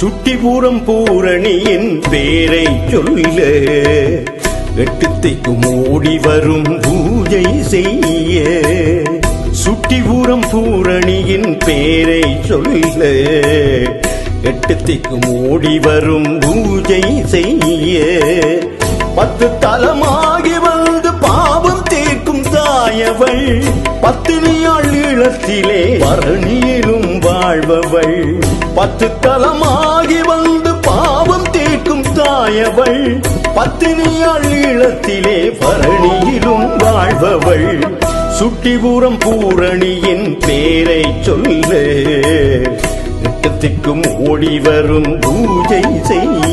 சுட்டிபுரம் பூரணியின் பேரை சொல்ல எட்டு திக்கும் ஓடி வரும் பூஜை செய்ய சுட்டிபுரம் பூரணியின் பேரை சொல்ல எட்டு திக்கும் ஓடி வரும் பூஜை செய்ய 10 தலமாகி வந்து பாவம் தீர்க்கும் தாயவள் பத்தினியாள் ஈழத்திலே பரணியிலும் வாழ்பவள் 10 தலமாகி வந்து பாவம் தீர்க்கும் தாயவள் பத்தினியாள் ஈழத்திலே பரணியிலும் வாழ்பவள் சுட்டிபுரம் பூரணியின் பேரை சொல்ல எட்டு திக்கும் ஓடி வரும் பூஜை செய்ய